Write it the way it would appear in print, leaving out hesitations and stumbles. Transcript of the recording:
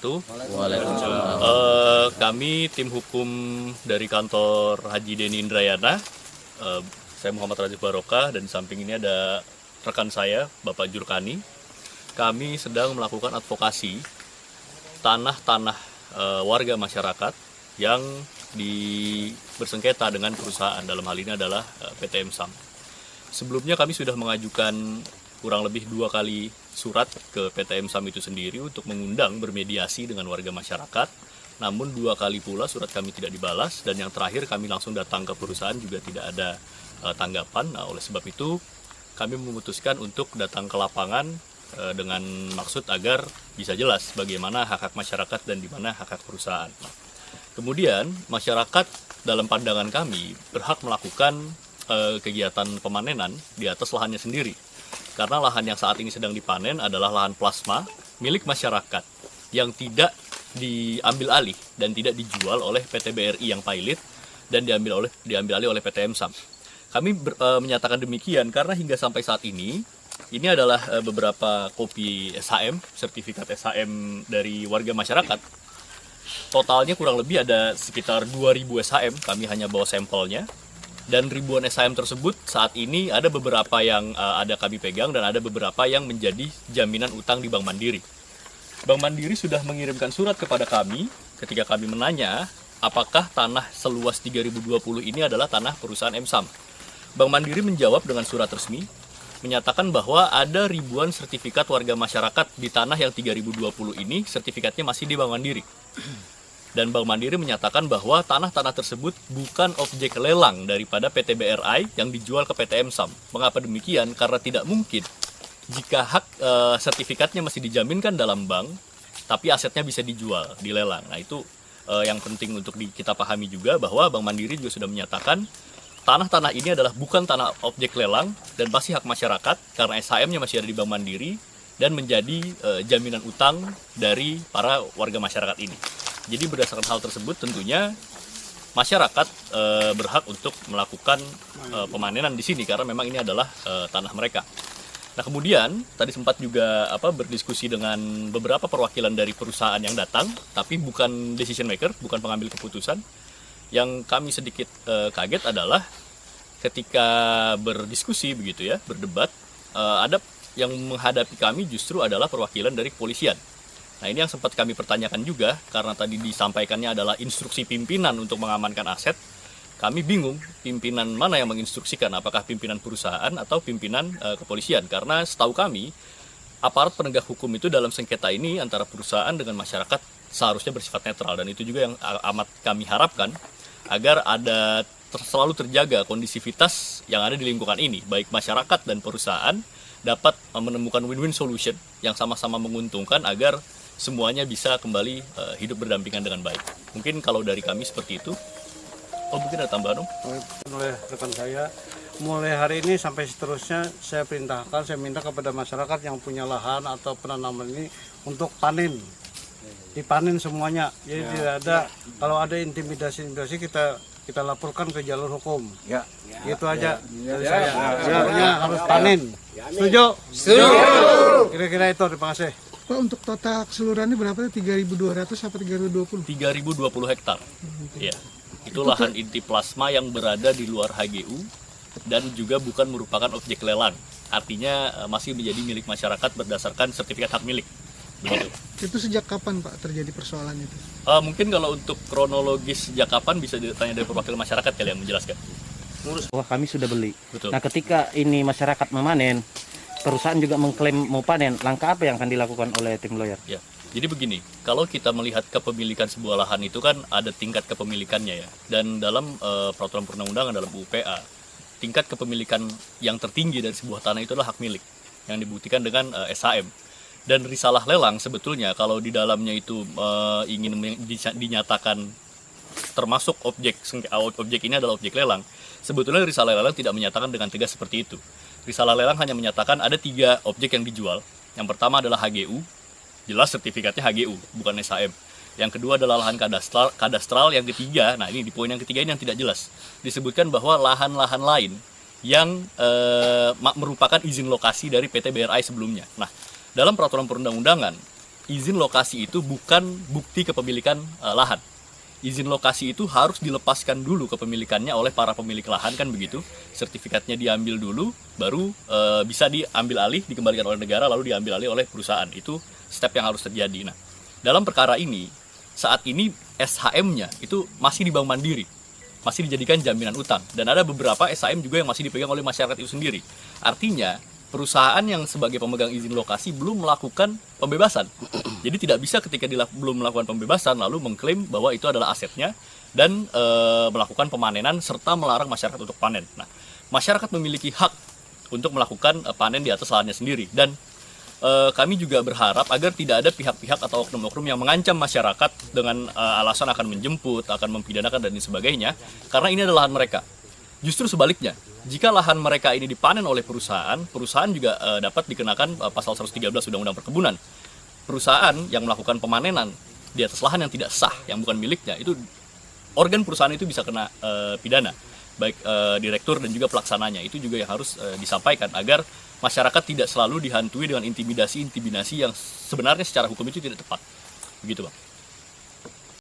wabarakatuh. Waalaikumsalam. Kami tim hukum dari kantor Haji Denny Indrayana. Saya Muhammad Razif Barokah dan di samping ini ada rekan saya, Bapak Jurkani. Kami sedang melakukan advokasi tanah-tanah warga masyarakat yang bersengketa dengan perusahaan, dalam hal ini adalah PT MSAM. Sebelumnya kami sudah mengajukan kurang lebih 2 kali surat ke PT MSAM itu sendiri untuk mengundang bermediasi dengan warga masyarakat. Namun 2 kali pula surat kami tidak dibalas, dan yang terakhir kami langsung datang ke perusahaan juga tidak ada tanggapan. Nah, oleh sebab itu kami memutuskan untuk datang ke lapangan dengan maksud agar bisa jelas bagaimana hak-hak masyarakat dan di mana hak-hak perusahaan. Kemudian masyarakat dalam pandangan kami berhak melakukan kegiatan pemanenan di atas lahannya sendiri. Karena lahan yang saat ini sedang dipanen adalah lahan plasma milik masyarakat yang tidak diambil alih dan tidak dijual oleh PT BRI yang pilot dan diambil alih oleh PT MSAM. Kami menyatakan demikian karena hingga sampai saat ini adalah beberapa kopi SHM, sertifikat SHM dari warga masyarakat. Totalnya kurang lebih ada sekitar 2.000 SHM, kami hanya bawa sampelnya. Dan ribuan SHM tersebut saat ini ada beberapa yang ada kami pegang dan ada beberapa yang menjadi jaminan utang di Bank Mandiri. Bank Mandiri sudah mengirimkan surat kepada kami ketika kami menanya apakah tanah seluas 3020 ini adalah tanah perusahaan MSAM. Bank Mandiri menjawab dengan surat resmi menyatakan bahwa ada ribuan sertifikat warga masyarakat di tanah yang 3020 ini sertifikatnya masih di Bank Mandiri. Dan Bank Mandiri menyatakan bahwa tanah-tanah tersebut bukan objek lelang daripada PT BRI yang dijual ke PT MSAM. Mengapa demikian? Karena tidak mungkin jika hak sertifikatnya masih dijaminkan dalam bank, tapi asetnya bisa dijual, dilelang. Nah, itu yang penting untuk kita pahami juga, bahwa Bank Mandiri juga sudah menyatakan tanah-tanah ini adalah bukan tanah objek lelang dan masih hak masyarakat karena SHM-nya masih ada di Bank Mandiri dan menjadi jaminan utang dari para warga masyarakat ini. Jadi berdasarkan hal tersebut tentunya masyarakat berhak untuk melakukan pemanenan di sini karena memang ini adalah tanah mereka. Nah, kemudian tadi sempat juga berdiskusi dengan beberapa perwakilan dari perusahaan yang datang, tapi bukan decision maker, bukan pengambil keputusan. Yang kami sedikit kaget adalah ketika berdiskusi begitu ya, berdebat, ada yang menghadapi kami justru adalah perwakilan dari kepolisian. Nah, ini yang sempat kami pertanyakan juga, karena tadi disampaikannya adalah instruksi pimpinan untuk mengamankan aset. Kami bingung pimpinan mana yang menginstruksikan, apakah pimpinan perusahaan atau pimpinan kepolisian. Karena setahu kami, aparat penegak hukum itu dalam sengketa ini antara perusahaan dengan masyarakat seharusnya bersifat netral. Dan itu juga yang amat kami harapkan, agar ada selalu terjaga kondisivitas yang ada di lingkungan ini, baik masyarakat dan perusahaan dapat menemukan win-win solution yang sama-sama menguntungkan agar semuanya bisa kembali hidup berdampingan dengan baik. Mungkin kalau dari kami seperti itu. Oh, mungkin ada tambahan, Om? Oleh rekan saya, mulai hari ini sampai seterusnya saya perintahkan, saya minta kepada masyarakat yang punya lahan atau penanaman ini untuk panen. Dipanen semuanya. Jadi tidak ada, kalau ada intimidasi kita laporkan ke jalur hukum. Ya. Gitu aja dari saya. Artinya harus panen. Setuju? Setuju. Kira-kira itu, terima kasih. Pak, untuk total keseluruhannya berapa? 3.200 atau 3.020? 3.020 hektar. Ya. Itu lahan inti plasma yang berada di luar HGU dan juga bukan merupakan objek lelang. Artinya masih menjadi milik masyarakat berdasarkan sertifikat hak milik. Begitu. Itu sejak kapan, Pak, terjadi persoalan itu? Mungkin kalau untuk kronologis sejak kapan bisa ditanya dari perwakilan masyarakat kali yang menjelaskan. Wah, kami sudah beli. Betul. Nah, ketika ini masyarakat memanen, perusahaan juga mengklaim mau panen, langkah apa yang akan dilakukan oleh tim lawyer? Ya, jadi begini, kalau kita melihat kepemilikan sebuah lahan itu kan ada tingkat kepemilikannya ya. Dan dalam peraturan perundang-undangan dalam UPA, tingkat kepemilikan yang tertinggi dari sebuah tanah itu adalah hak milik yang dibuktikan dengan SHM. Dan risalah lelang sebetulnya kalau di dalamnya itu ingin dinyatakan termasuk objek ini adalah objek lelang, sebetulnya risalah lelang tidak menyatakan dengan tegas seperti itu. Risalah lelang hanya menyatakan ada 3 objek yang dijual. Yang pertama adalah HGU, jelas sertifikatnya HGU, bukan SHM. Yang kedua adalah lahan kadastral. Yang ketiga, nah ini di poin yang ketiga ini yang tidak jelas. Disebutkan bahwa lahan-lahan lain yang merupakan izin lokasi dari PT BRI sebelumnya. Nah, dalam peraturan perundang-undangan, izin lokasi itu bukan bukti kepemilikan lahan. Izin lokasi itu harus dilepaskan dulu kepemilikannya oleh para pemilik lahan, kan begitu. Sertifikatnya diambil dulu, baru bisa diambil alih, dikembalikan oleh negara, lalu diambil alih oleh perusahaan. Itu step yang harus terjadi. Nah, dalam perkara ini, saat ini SHM-nya itu masih di Bank Mandiri, masih dijadikan jaminan utang. Dan ada beberapa SHM juga yang masih dipegang oleh masyarakat itu sendiri. Artinya, perusahaan yang sebagai pemegang izin lokasi belum melakukan pembebasan. Jadi tidak bisa ketika belum melakukan pembebasan lalu mengklaim bahwa itu adalah asetnya dan melakukan pemanenan serta melarang masyarakat untuk panen. Nah, masyarakat memiliki hak untuk melakukan panen di atas lahannya sendiri, dan kami juga berharap agar tidak ada pihak-pihak atau oknum-oknum yang mengancam masyarakat dengan alasan akan menjemput, akan mempidanakan dan sebagainya, karena ini adalah lahan mereka. Justru sebaliknya, jika lahan mereka ini dipanen oleh perusahaan, perusahaan juga dapat dikenakan pasal 113 Undang-Undang Perkebunan. Perusahaan yang melakukan pemanenan di atas lahan yang tidak sah, yang bukan miliknya, itu organ perusahaan itu bisa kena pidana, baik direktur dan juga pelaksananya. Itu juga yang harus disampaikan agar masyarakat tidak selalu dihantui dengan intimidasi-intimidasi yang sebenarnya secara hukum itu tidak tepat. Begitu, Bang.